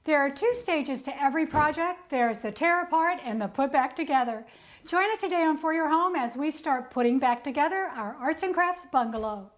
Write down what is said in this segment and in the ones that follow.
There are two stages to every project. There's the tear apart and the put back together. Join us today on For Your Home as we start putting back together our arts and crafts bungalow.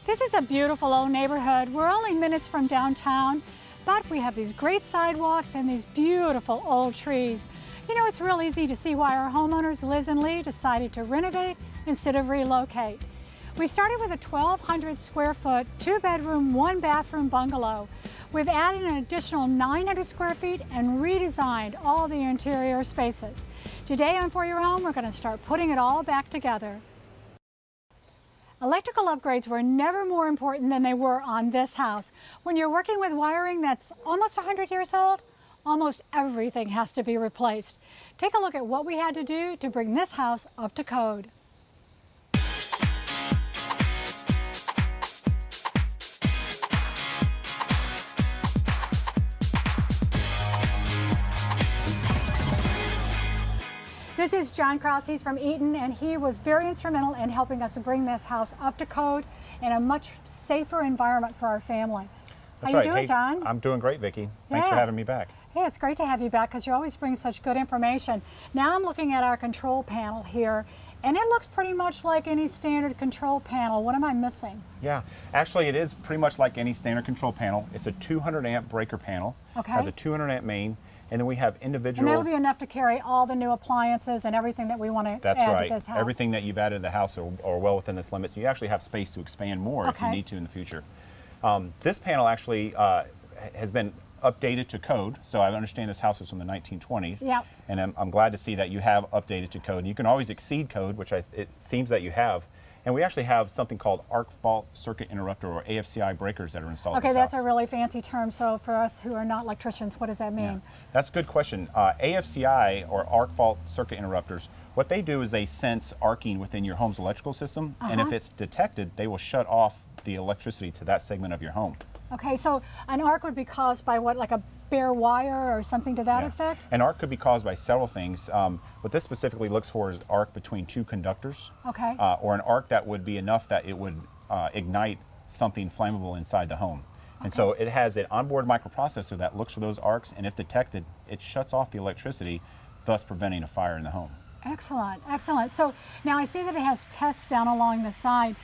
This is a beautiful old neighborhood. We're only minutes from downtown, but we have these great sidewalks and these beautiful old trees. You know, it's real easy to see why our homeowners Liz and Lee decided to renovate instead of relocate. We started with a 1,200 square foot, 2-bedroom, 1-bathroom bungalow. We've added an additional 900 square feet and redesigned all the interior spaces. Today on For Your Home, we're going to start putting it all back together. Electrical upgrades were never more important than they were on this house. When you're working with wiring that's almost 100 years old, almost everything has to be replaced. Take a look at what we had to do to bring this house up to code. This is John Krause. He's from Enton, and he was very instrumental in helping us to bring this house up to code in a much safer environment for our family. That's How right. you doing, Hey, John? I'm doing great, Vicki. Thanks for having me back. Hey, it's great to have you back because you always bring such good information. Now I'm looking at our control panel here, and it looks pretty much like any standard control panel. What am I missing? Yeah, actually it is pretty much like any standard control panel. It's a 200 amp breaker panel. Okay. Has a 200 amp main, and then we have individual... And that'll be enough to carry all the new appliances and everything that we want to add right. to this house. Everything that you've added to the house are well within this limit. So you actually have space to expand more if you need to in the future. This panel actually has been updated to code. So I understand this house was from the 1920s. Yep. And I'm glad to see that you have updated to code. You can always exceed code, which it seems that you have. And we actually have something called arc fault circuit interrupter, or AFCI breakers, that are installed in this that's house. a really fancy term. So for us who are not electricians, what does that mean? Yeah, that's a good question. AFCI, or arc fault circuit interrupters, what they do is they sense arcing within your home's electrical system, and if it's detected, they will shut off the electricity to that segment of your home. Okay, so an arc would be caused by what, like a bare wire or something to that effect? An arc could be caused by several things. What this specifically looks for is arc between two conductors, okay, or an arc that would be enough that it would ignite something flammable inside the home. And so it has an onboard microprocessor that looks for those arcs, and if detected, it shuts off the electricity, thus preventing a fire in the home. Excellent, excellent. So now I see that it has tests down along the side.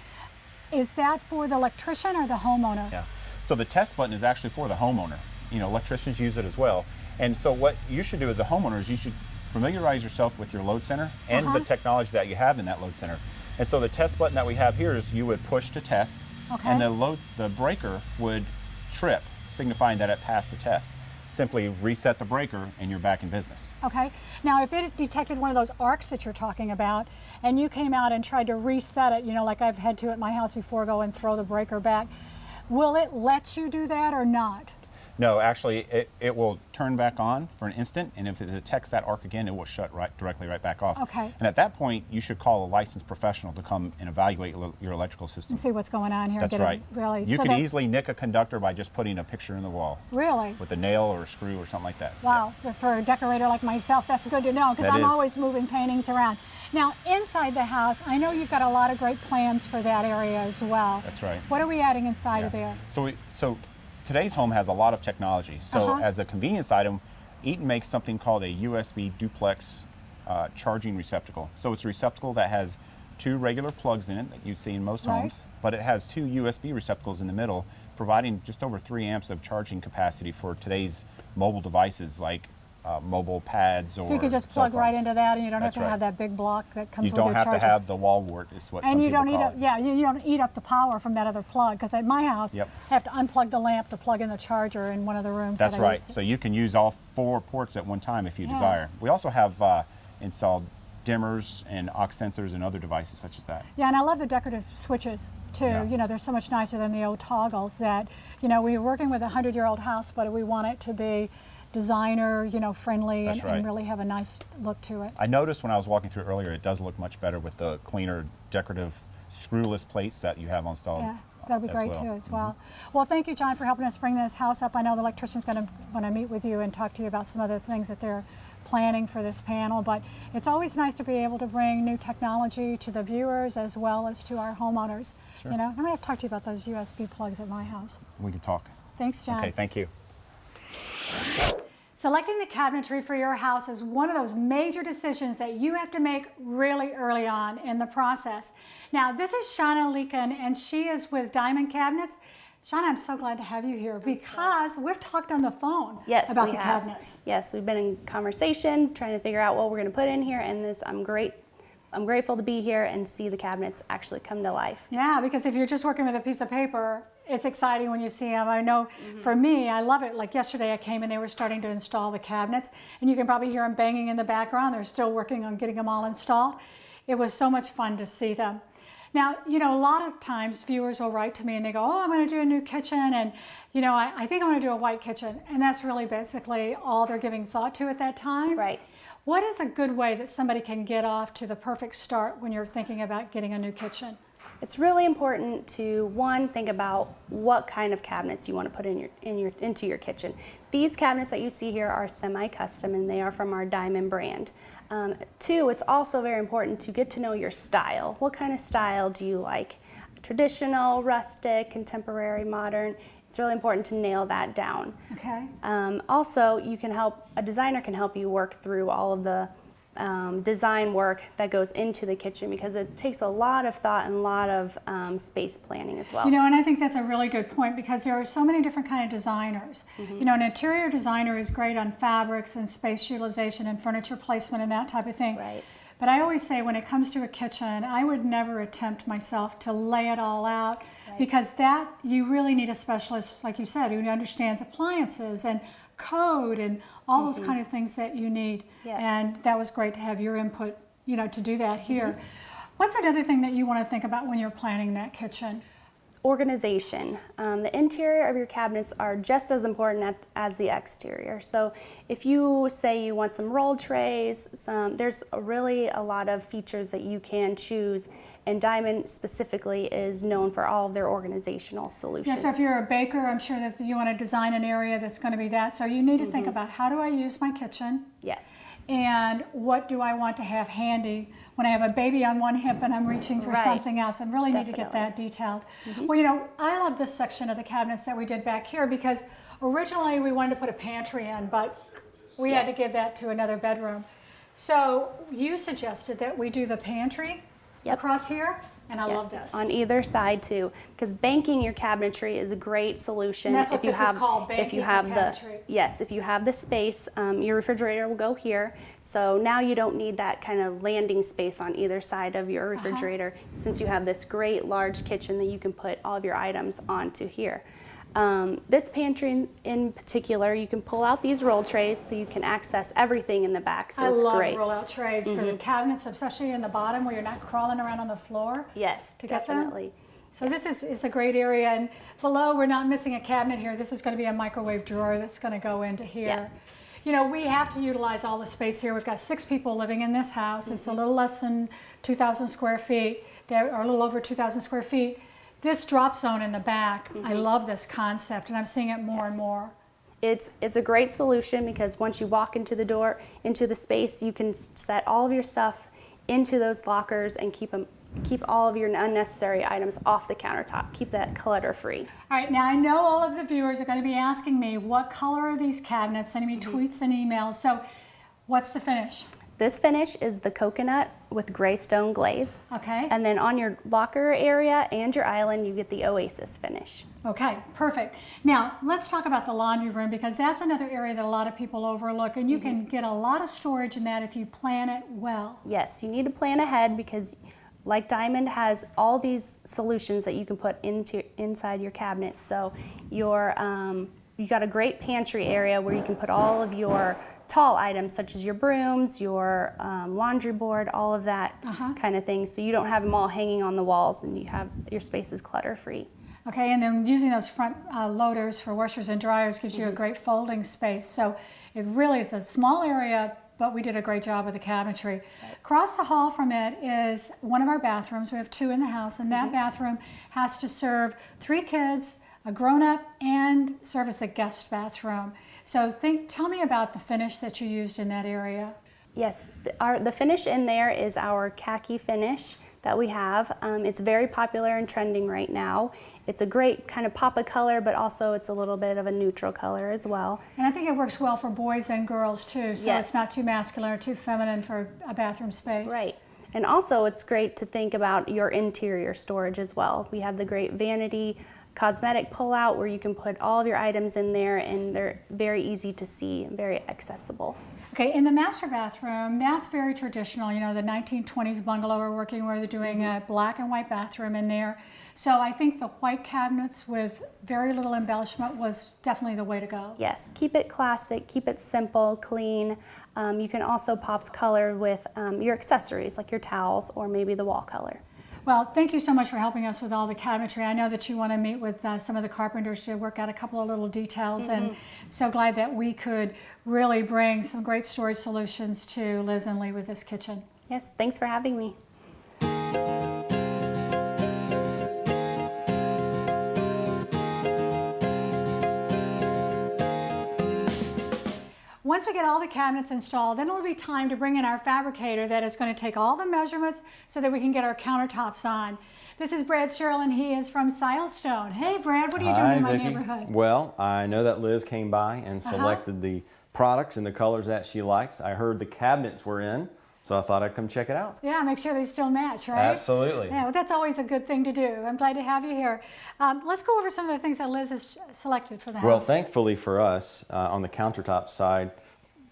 Is that for the electrician or the homeowner? Yeah. So the test button is actually for the homeowner. You know, electricians use it as well. And so what you should do as a homeowner is you should familiarize yourself with your load center and the technology that you have in that load center. And so the test button that we have here is you would push to test, and the breaker would trip, signifying that it passed the test. Simply reset the breaker and you're back in business. Okay. Now if it detected one of those arcs that you're talking about and you came out and tried to reset it, you know, like I've had to at my house before, go and throw the breaker back, will it let you do that or not? No, actually, it will turn back on for an instant, and if it detects that arc again, it will shut directly right back off. Okay. And at that point, you should call a licensed professional to come and evaluate your electrical system. And see what's going on here. That's right. Really. You can easily nick a conductor by just putting a picture in the wall. Really? With a nail or a screw or something like that. Wow. Yeah. For a decorator like myself, that's good to know, because I'm always moving paintings around. Now, inside the house, I know you've got a lot of great plans for that area as well. That's right. What are we adding inside of there? So today's home has a lot of technology. So as a convenience item, Enton makes something called a USB duplex charging receptacle. So it's a receptacle that has two regular plugs in it that you'd see in most homes, but it has two USB receptacles in the middle, providing just over 3 amps of charging capacity for today's mobile devices like mobile pads or so you can just plug right into that, and you don't have to have that big block that comes with your charger. You don't have to have the wall wart, is what some people call it. And you don't eat up the power from that other plug, because at my house, I have to unplug the lamp to plug in the charger in one of the rooms. That's right. So you can use all 4 ports at one time if you desire. We also have installed dimmers and aux sensors and other devices such as that. Yeah, and I love the decorative switches too. Yeah. You know, they're so much nicer than the old toggles that, you know, we're working with a 100-year-old house, but we want it to be designer, you know, friendly, and really have a nice look to it. I noticed when I was walking through earlier, it does look much better with the cleaner decorative screwless plates that you have installed That'll be great too as well. Well, thank you, John, for helping us bring this house up. I know the electrician's going to want to meet with you and talk to you about some other things that they're planning for this panel, but it's always nice to be able to bring new technology to the viewers as well as to our homeowners. Sure. You know, I'm going to have to talk to you about those USB plugs at my house. We can talk. Thanks, John. Okay, thank you. Selecting the cabinetry for your house is one of those major decisions that you have to make really early on in the process. Now, this is Shawna and she is with Diamond Cabinets. Shawna, I'm so glad to have you here because we've talked on the phone about the cabinets. Yes, we've been in conversation trying to figure out what we're going to put in here, and I'm grateful to be here and see the cabinets actually come to life. Yeah, because if you're just working with a piece of paper, it's exciting when you see them. I know for me, I love it. Like yesterday I came and they were starting to install the cabinets, and you can probably hear them banging in the background. They're still working on getting them all installed. It was so much fun to see them. Now, you know, a lot of times viewers will write to me and they go, oh, I'm going to do a new kitchen, and, you know, I think I'm going to do a white kitchen. And that's really basically all they're giving thought to at that time. Right. What is a good way that somebody can get off to the perfect start when you're thinking about getting a new kitchen? It's really important to, one, think about what kind of cabinets you want to put into your kitchen. These cabinets that you see here are semi-custom, and they are from our Diamond brand. Two, it's also very important to get to know your style. What kind of style do you like? Traditional, rustic, contemporary, modern? It's really important to nail that down. Okay. Also, a designer can help you work through all of the design work that goes into the kitchen, because it takes a lot of thought and a lot of space planning as well. You know, and I think that's a really good point, because there are so many different kind of designers. You know, an interior designer is great on fabrics and space utilization and furniture placement and that type of thing. Right. But I always say when it comes to a kitchen, I would never attempt myself to lay it all out, because that, you really need a specialist, like you said, who understands appliances and code and all those kind of things that you need. Yes. And that was great to have your input, you know, to do that here. What's another thing that you want to think about when you're planning that kitchen? Organization. The interior of your cabinets are just as important as the exterior. So if you say you want some roll trays, there's really a lot of features that you can choose, and Diamond specifically is known for all of their organizational solutions. Yeah, so if you're a baker, I'm sure that you want to design an area that's going to be that. So you need to think about, how do I use my kitchen? Yes. And what do I want to have handy when I have a baby on one hip and I'm reaching for something else? I really need to get that detailed. Well, you know, I love this section of the cabinets that we did back here, because originally we wanted to put a pantry in, but we had to give that to another bedroom. So you suggested that we do the pantry across here, and I love this. On either side too, because banking your cabinetry is a great solution. And that's what this is called, banking if you have your cabinetry. If you have the space, your refrigerator will go here. So now you don't need that kind of landing space on either side of your refrigerator, since you have this great large kitchen that you can put all of your items onto here. This pantry in particular, you can pull out these roll trays so you can access everything in the back, so it's great. I love roll-out trays for the cabinets, especially in the bottom where you're not crawling around on the floor. Yes, to get them. definitely. So this is a great area, and below we're not missing a cabinet here. This is going to be a microwave drawer that's going to go into here. Yeah. You know, we have to utilize all the space here. We've got 6 people living in this house. It's a little less than 2,000 square feet. There are a little over 2,000 square feet. This drop zone in the back, I love this concept, and I'm seeing it more and more. It's a great solution, because once you walk into the door, into the space, you can set all of your stuff into those lockers and keep all of your unnecessary items off the countertop. Keep that clutter free. All right, now I know all of the viewers are going to be asking me, what color are these cabinets, sending me tweets and emails. So what's the finish? This finish is the coconut with gray stone glaze. Okay. And then on your locker area and your island, you get the oasis finish. Okay, perfect. Now, let's talk about the laundry room, because that's another area that a lot of people overlook, and you can get a lot of storage in that if you plan it well. Yes, you need to plan ahead, because like Diamond has all these solutions that you can put inside your cabinet. So you got a great pantry area where you can put all of your tall items, such as your brooms, your laundry board, all of that kind of thing, so you don't have them all hanging on the walls, and you have your space is clutter free. Okay, and then using those front loaders for washers and dryers gives you a great folding space. So it really is a small area but we did a great job with the cabinetry. Across the hall from it is one of our bathrooms. We have 2 in the house, and that bathroom has to serve 3 kids, a grown-up, and serve as the guest bathroom. So tell me about the finish that you used in that area. Yes, the finish in there is our khaki finish that we have. It's very popular and trending right now. It's a great kind of pop of color, but also it's a little bit of a neutral color as well. And I think it works well for boys and girls too, so Yes. it's not too masculine or too feminine for a bathroom space. Right. And also it's great to think about your interior storage as well. We have the great vanity cosmetic pull-out where you can put all of your items in there, and they're very easy to see and very accessible. Okay, in the master bathroom, that's very traditional, you know, the 1920s bungalow we're working where they're doing a black and white bathroom in there. So I think the white cabinets with very little embellishment was definitely the way to go. Yes, keep it classic, keep it simple, clean. You can also pop color with your accessories like your towels or maybe the wall color. Well, thank you so much for helping us with all the cabinetry. I know that you want to meet with some of the carpenters to work out a couple of little details, and so glad that we could really bring some great storage solutions to Liz and Lee with this kitchen. Yes, thanks for having me. Once we get all the cabinets installed, then it'll be time to bring in our fabricator that is going to take all the measurements so that we can get our countertops on. This is Brad Sherrill, and he is from Silestone. Hey Brad, what are you doing in my Vicki. neighborhood? Well, I know that Liz came by and selected the products and the colors that she likes. I heard the cabinets were in, so I thought I'd come check it out. Yeah, make sure they still match, right? Absolutely. Yeah, well, that's always a good thing to do. I'm glad to have you here. Let's go over some of the things that Liz has selected for the house. Well, thankfully for us, on the countertop side,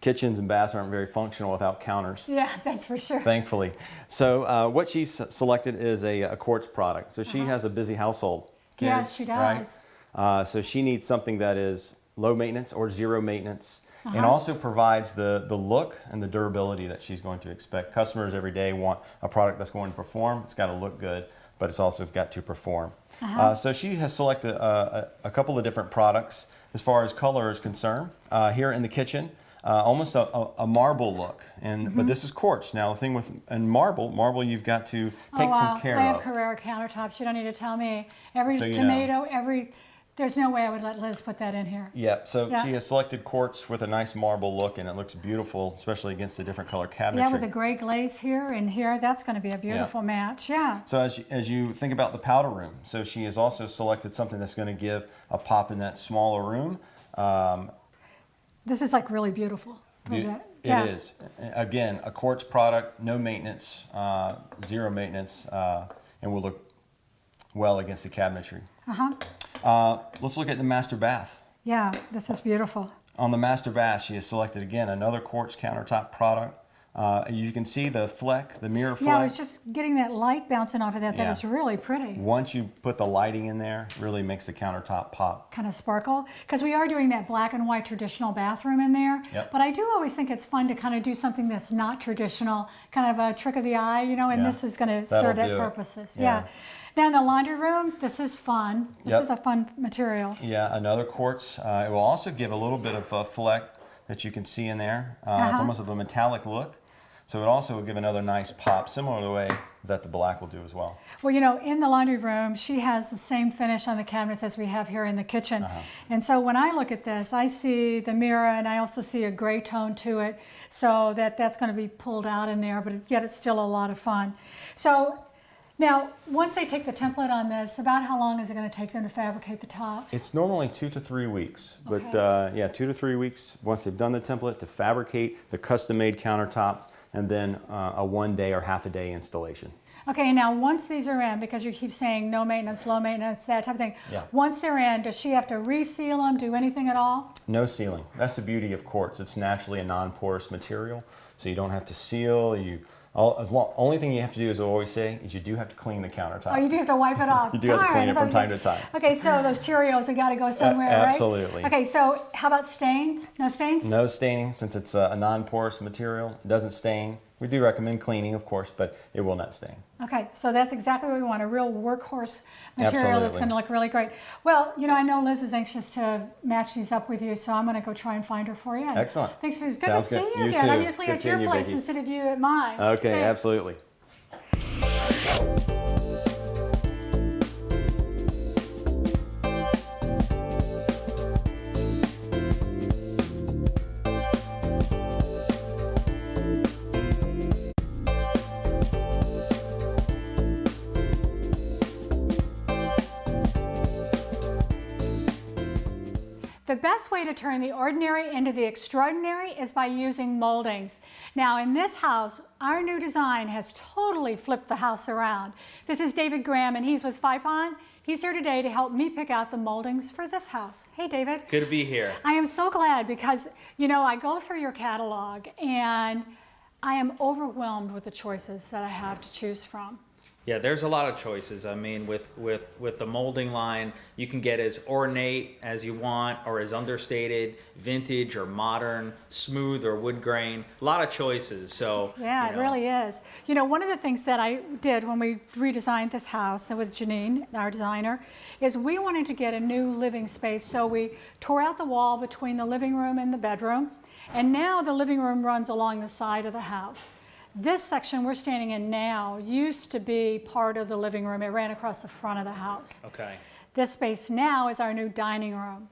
kitchens and baths aren't very functional without counters. Yeah, that's for sure. Thankfully. So what she selected is a quartz product. So she has a busy household. Yes, she does. Right? So she needs something that is low maintenance or zero maintenance, and also provides the look and the durability that she's going to expect. Customers every day want a product that's going to perform. It's got to look good, but it's also got to perform. So she has selected a couple of different products as far as color is concerned. Here in the kitchen, almost a marble look, but this is quartz. Now the thing with marble you've got to take some care I have of. Carrera countertops. You don't need to tell me. Every So you tomato, there's no way I would let Liz put that in here. Yep, so she has selected quartz with a nice marble look, and it looks beautiful, especially against the different color cabinetry. Yeah, with the gray glaze here and here, that's going to be a beautiful match. Yeah. So as you think about the powder room, so she has also selected something that's going to give a pop in that smaller room. This is like really beautiful. It is. Again, a quartz product, no maintenance, zero maintenance, and will look well against the cabinetry. Let's look at the master bath. Yeah, this is beautiful. On the master bath, she has selected again another quartz countertop product. You can see the fleck, the mirror fleck. Yeah, I was just getting that light bouncing off of that. That Yeah. is really pretty. Once you put the lighting in there, really makes the countertop pop. Kind of sparkle, because we are doing that black and white traditional bathroom in there. Yep. But I do always think it's fun to kind of do something that's not traditional, kind of a trick of the eye, you know, and Yeah. this is going to That'll serve that do it. purposes. Yeah. Now in the laundry room, this is fun. This Yep. is a fun material. Yeah, another quartz. It will also give a little bit of a fleck that you can see in there. It's almost of a metallic look. So it also will give another nice pop, similar to the way that the black will do as well. Well, you know, in the laundry room, she has the same finish on the cabinets as we have here in the kitchen. And so when I look at this, I see the mirror, and I also see a gray tone to it, so that's going to be pulled out in there, but yet it's still a lot of fun. So now, once they take the template on this, about how long is it going to take them to fabricate the tops? It's normally 2 to 3 weeks, but Okay. yeah, 2 to 3 weeks once they've done the template to fabricate the custom-made countertops, and then a 1 day or half a day installation. Okay, now once these are in, because you keep saying no maintenance, low maintenance, that type of thing. Yeah. Once they're in, does she have to reseal them, do anything at all? No sealing. That's the beauty of quartz. It's naturally a non-porous material, so you don't have to seal. Only thing you have to do, as I always say, is you do have to clean the countertop. Oh, you do have to wipe it off. You do have to clean it from time to time. Okay, so those Cheerios have got to go somewhere, right? Absolutely. Okay, so how about stain? No stains? No staining, since it's a non-porous material. It doesn't stain. We do recommend cleaning, of course, but it will not stain. Okay, so that's exactly what we want, a real workhorse material that's Absolutely. going to look really great. Well, you know, I know Liz is anxious to match these up with you, so I'm going to go try and find her for you. Excellent. Thanks for, it's good Sounds to see good. you You again. I'm too. usually Good at your seeing you, place Vicki. instead of you at mine. Okay, Hey. absolutely. The best way to turn the ordinary into the extraordinary is by using moldings. Now in this house, our new design has totally flipped the house around. This is David Graham and he's with Fipon. He's here today to help me pick out the moldings for this house. Hey David. Good to be here. I am so glad because, you know, I go through your catalog and I am overwhelmed with the choices that I have to choose from. Yeah, there's a lot of choices. I mean, with the molding line, you can get as ornate as you want or as understated, vintage or modern, smooth or wood grain. A lot of choices. So Yeah, you know. it really is. You know, one of the things that I did when we redesigned this house with Janine, our designer, is we wanted to get a new living space. So we tore out the wall between the living room and the bedroom. And now the living room runs along the side of the house. This section we're standing in now used to be part of the living room. It ran across the front of the house. Okay. This space now is our new dining room.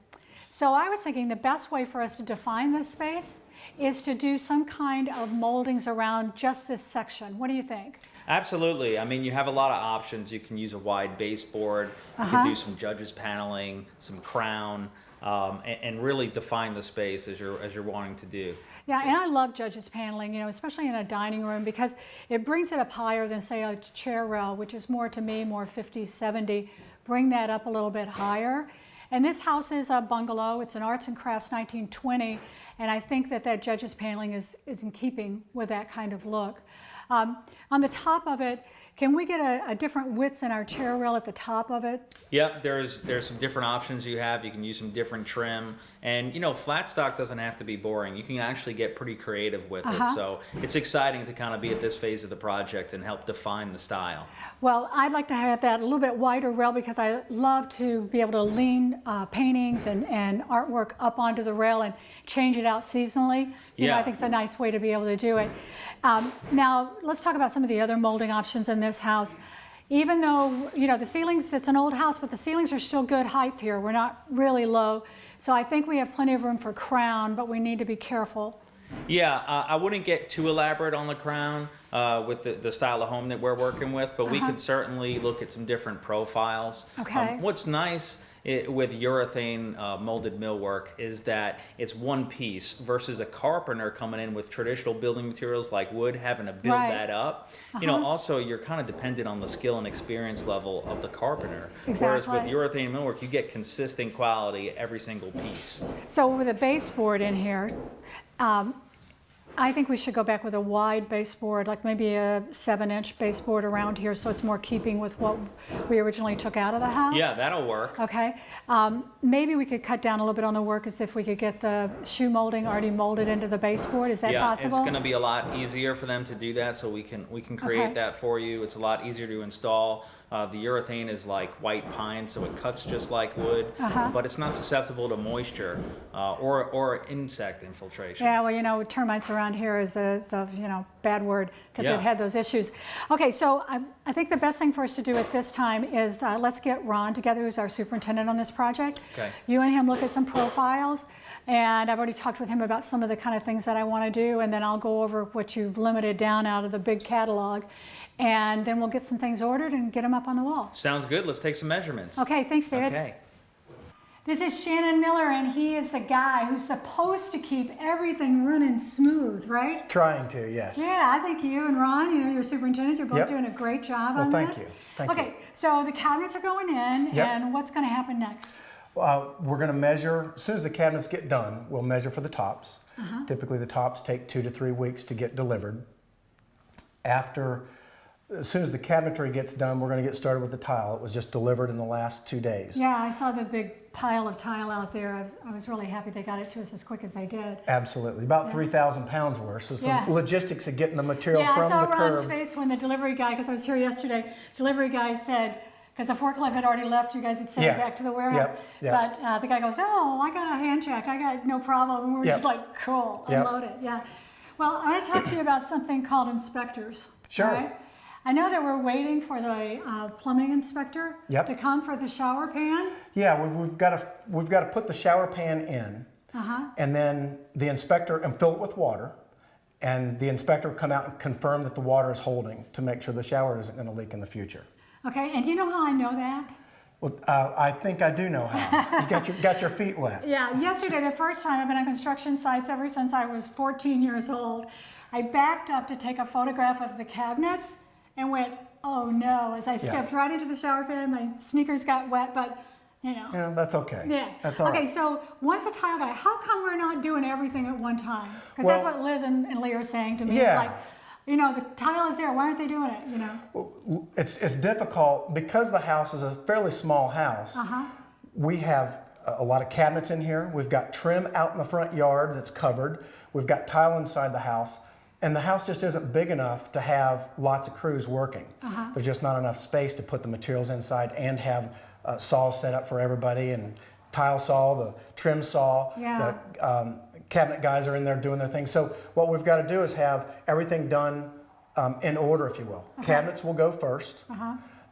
So I was thinking the best way for us to define this space is to do some kind of moldings around just this section. What do you think? Absolutely. I mean, you have a lot of options. You can use a wide baseboard. You can do some judges paneling, some crown, and really define the space as you're wanting to do. Yeah, and I love judges paneling, you know, especially in a dining room because it brings it up higher than, say, a chair rail, which is more, to me, more 50s, 70. Bring that up a little bit higher. And this house is a bungalow. It's an arts and crafts 1920, and I think that judges paneling is in keeping with that kind of look. On the top of it, can we get a different width in our chair rail at the top of it? Yep, there's some different options you have. You can use some different trim. And, you know, flat stock doesn't have to be boring. You can actually get pretty creative with it. So it's exciting to kind of be at this phase of the project and help define the style. Well, I'd like to have that a little bit wider rail because I love to be able to lean paintings and artwork up onto the rail and change it out seasonally. You know, I think it's a nice way to be able to do it. Now, let's talk about some of the other molding options in this house. Even though, you know, the ceilings, it's an old house, but the ceilings are still good height here. We're not really low. So I think we have plenty of room for crown, but we need to be careful. Yeah, I wouldn't get too elaborate on the crown with the style of home that we're working with, but we could certainly look at some different profiles. Okay. What's nice with urethane molded millwork is that it's one piece versus a carpenter coming in with traditional building materials like wood, having to build that up. You know, also you're kind of dependent on the skill and experience level of the carpenter. Whereas with urethane millwork, you get consistent quality every single piece. So with a baseboard in here, I think we should go back with a wide baseboard, like maybe a 7-inch baseboard around here, so it's more keeping with what we originally took out of the house. Yeah, that'll work. Okay. Maybe we could cut down a little bit on the work as if we could get the shoe molding already molded into the baseboard. Is that possible? Yeah, it's going to be a lot easier for them to do that, so we can create that for you. It's a lot easier to install. The urethane is like white pine, so it cuts just like wood, but it's not susceptible to moisture or insect infiltration. Yeah, well, you know, termites around here is the you know, bad word because we've had those issues. Okay, so I think the best thing for us to do at this time is let's get Ron together, who's our superintendent on this project. Okay. You and him look at some profiles, and I've already talked with him about some of the kind of things that I want to do, and then I'll go over what you've limited down out of the big catalog. And then we'll get some things ordered and get them up on the wall. Sounds good. Let's take some measurements. Okay, thanks, David. Okay. This is Shannon Miller, and he is the guy who's supposed to keep everything running smooth, right? Trying to, yes. Yeah, I think you and Ron, you know, your superintendent, you're both doing a great job on Well, this. thank you. Thank you. Okay, so the cabinets are going in, Yep. and what's going to happen next? We're going to measure, as soon as the cabinets get done, we'll measure for the tops. Typically the tops take 2 to 3 weeks to get delivered. After As soon as the cabinetry gets done, we're going to get started with the tile. It was just delivered in the last 2 days. Yeah, I saw the big pile of tile out there. I was really happy they got it to us as quick as they did. Absolutely. About 3,000 pounds worth. So some logistics of getting the material Yeah, from I saw the Ron's curb. face when the delivery guy, because I was here yesterday, delivery guy said, because the forklift had already left, you guys had sent it back to the warehouse. But the guy goes, oh, I got a hand check. I got no problem. And we're just like, cool, unload it. Yeah. Well, I want to talk to you about something called inspectors. Sure. Right? I know that we're waiting for the plumbing inspector to come for the shower pan. Yeah, we've got to put the shower pan in, and then the inspector, and fill it with water, and the inspector will come out and confirm that the water is holding to make sure the shower isn't going to leak in the future. Okay, and do you know how I know that? Well, I think I do know how. You got your feet wet. Yeah, yesterday, the first time I've been on construction sites ever since I was 14 years old, I backed up to take a photograph of the cabinets and went, oh no, as I stepped right into the shower pan, my sneakers got wet, but you know. Yeah, that's okay. Yeah. That's all right. Okay, so once the tile guy, how come we're not doing everything at one time? Because that's what Liz and Lee are saying to me. Yeah. It's like, you know, the tile is there, why aren't they doing it, you know? Well, it's difficult because the house is a fairly small house. We have a lot of cabinets in here. We've got trim out in the front yard that's covered. We've got tile inside the house. And the house just isn't big enough to have lots of crews working. There's just not enough space to put the materials inside and have saws set up for everybody, and tile saw, the trim saw, the cabinet guys are in there doing their thing. So what we've got to do is have everything done in order, if you will. Cabinets will go first,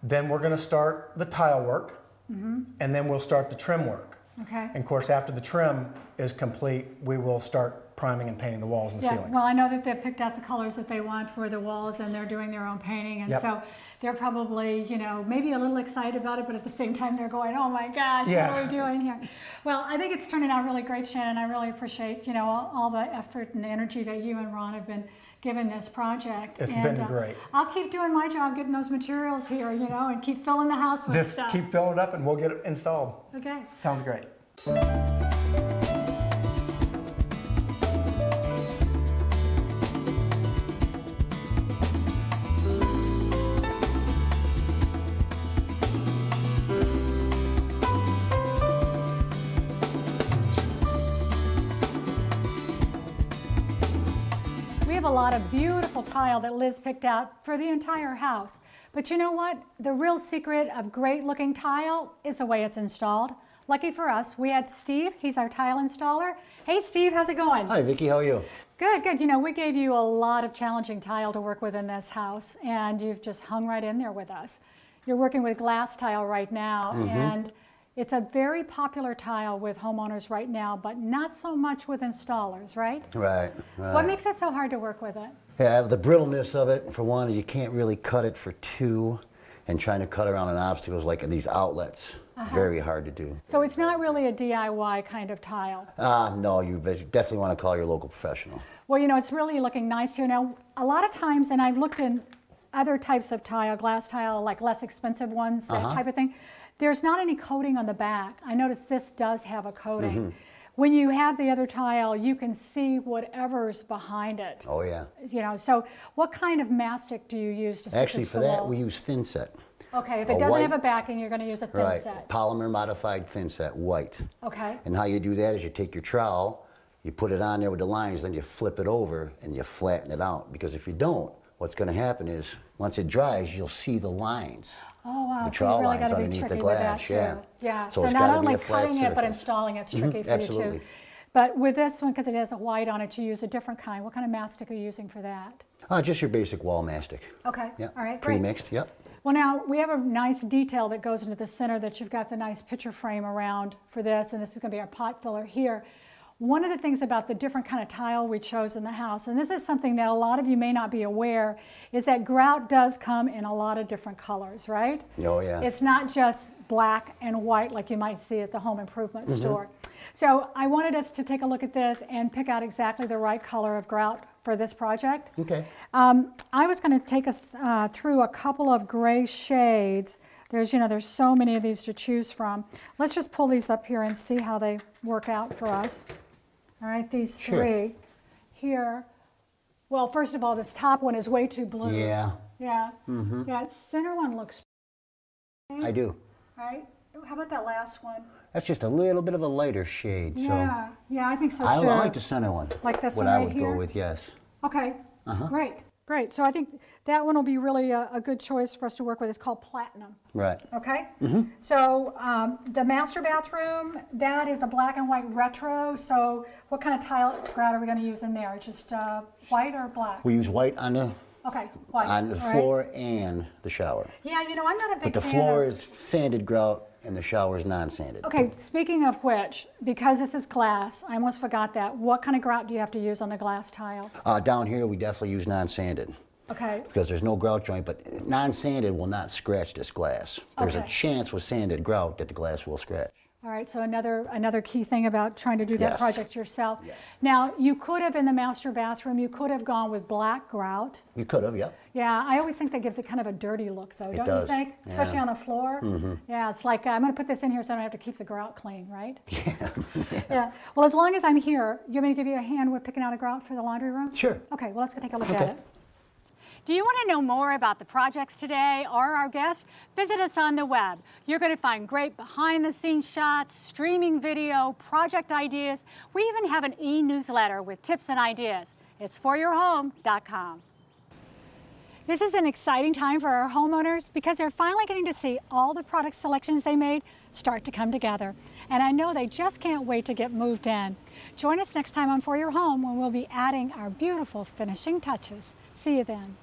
then we're going to start the tile work, and then we'll start the trim work. Okay. And of course, after the trim is complete, we will start priming and painting the walls and ceilings. Well, I know that they've picked out the colors that they want for the walls, and they're doing their own painting, and so they're probably, you know, maybe a little excited about it, but at the same time they're going, oh my gosh, what are we doing here? Well, I think it's turning out really great, Shannon. I really appreciate, you know, all the effort and energy that you and Ron have been given this project. It's been great. I'll keep doing my job, getting those materials here, you know, and keep filling the house with stuff. Keep filling it up and we'll get it installed. Okay. Sounds great. A lot of beautiful tile that Liz picked out for the entire house. But you know what? The real secret of great looking tile is the way it's installed. Lucky for us, we had Steve. He's our tile installer. Hey Steve, how's it going? Hi Vicki, how are you? Good, good. You know, we gave you a lot of challenging tile to work with in this house, and you've just hung right in there with us. You're working with glass tile right now, and it's a very popular tile with homeowners right now, but not so much with installers, right? Right. What makes it so hard to work with it? Yeah, the brittleness of it, for one, you can't really cut it for two, and trying to cut around an obstacles like these outlets, very hard to do. So it's not really a DIY kind of tile? No, you definitely want to call your local professional. Well, you know, it's really looking nice here. Now, a lot of times, and I've looked in other types of tile, glass tile, like less expensive ones, that type of thing, there's not any coating on the back. I noticed this does have a coating. When you have the other tile, you can see whatever's behind it. Oh yeah. You know, so what kind of mastic do you use to stick Actually, this for to the that, wall? we use thin set. Okay, if it doesn't have a backing, you're going to use a thin set. Polymer modified thin set, white. Okay. And how you do that is you take your trowel, you put it on there with the lines, then you flip it over and you flatten it out. Because if you don't, what's going to happen is once it dries, you'll see the lines. Oh wow, The so you trowel really got lines to be underneath tricky the with that glass, too. yeah. So it's not gotta be only a flat cutting it, but surface. installing it's tricky for you absolutely. too. But with this one, because it has a white on it, you use a different kind. What kind of mastic are you using for that? Just your basic wall mastic. Okay, Yeah. all right, great. Pre-mixed, yep. Well now, we have a nice detail that goes into the center that you've got the nice picture frame around for this, and this is going to be our pot filler here. One of the things about the different kind of tile we chose in the house, and this is something that a lot of you may not be aware, is that grout does come in a lot of different colors, right? Oh yeah. It's not just black and white like you might see at the home improvement store. So I wanted us to take a look at this and pick out exactly the right color of grout for this project. Okay. I was going to take us through a couple of gray shades. There's so many of these to choose from. Let's just pull these up here and see how they work out for us. All right, these three here. Well, first of all, this top one is way too blue. Yeah. Yeah. Yeah, center one looks I do. right. How about that last one? That's just a little bit of a lighter shade. Yeah, yeah, I think so too. I like the center one. Like this what one I right would here? go with, yes. Okay, great, great. So I think that one will be really a good choice for us to work with. It's called Platinum. Right. Okay. So the master bathroom, that is a black and white retro. So what kind of tile grout are we going to use in there? Just white or black? We use white on the White. on the all right. floor and the shower. Yeah, you know, I'm not a big But the fan floor of... is sanded grout and the shower is non-sanded. Okay, speaking of which, because this is glass, I almost forgot that. What kind of grout do you have to use on the glass tile? Down here we definitely use non-sanded Okay. because there's no grout joint, but non-sanded will not scratch this glass. There's a Okay. chance with sanded grout that the glass will scratch. All right, so another key thing about trying to do that Yes. project yourself. Yes. Now, you could have, in the master bathroom, you could have gone with black grout. You could have, yep. Yeah, I always think that gives it kind of a dirty look, though, It don't does, you think? Especially yeah. on the floor. Yeah, it's like, I'm going to put this in here so I don't have to keep the grout clean, right? Yeah. Well, as long as I'm here, you want me to give you a hand with picking out a grout for the laundry room? Sure. Okay, well, let's go take a look at Okay. it. Do you want to know more about the projects today or our guests? Visit us on the web. You're going to find great behind-the-scenes shots, streaming video, project ideas. We even have an e-newsletter with tips and ideas. It's foryourhome.com. This is an exciting time for our homeowners because they're finally getting to see all the product selections they made start to come together. And I know they just can't wait to get moved in. Join us next time on For Your Home when we'll be adding our beautiful finishing touches. See you then.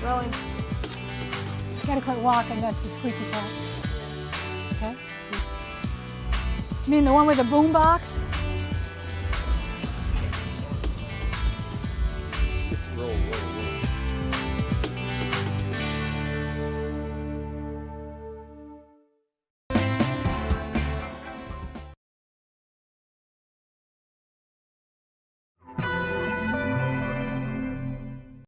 Rolling. You gotta quit walking, that's the squeaky part. Okay? You mean the one with the boom box?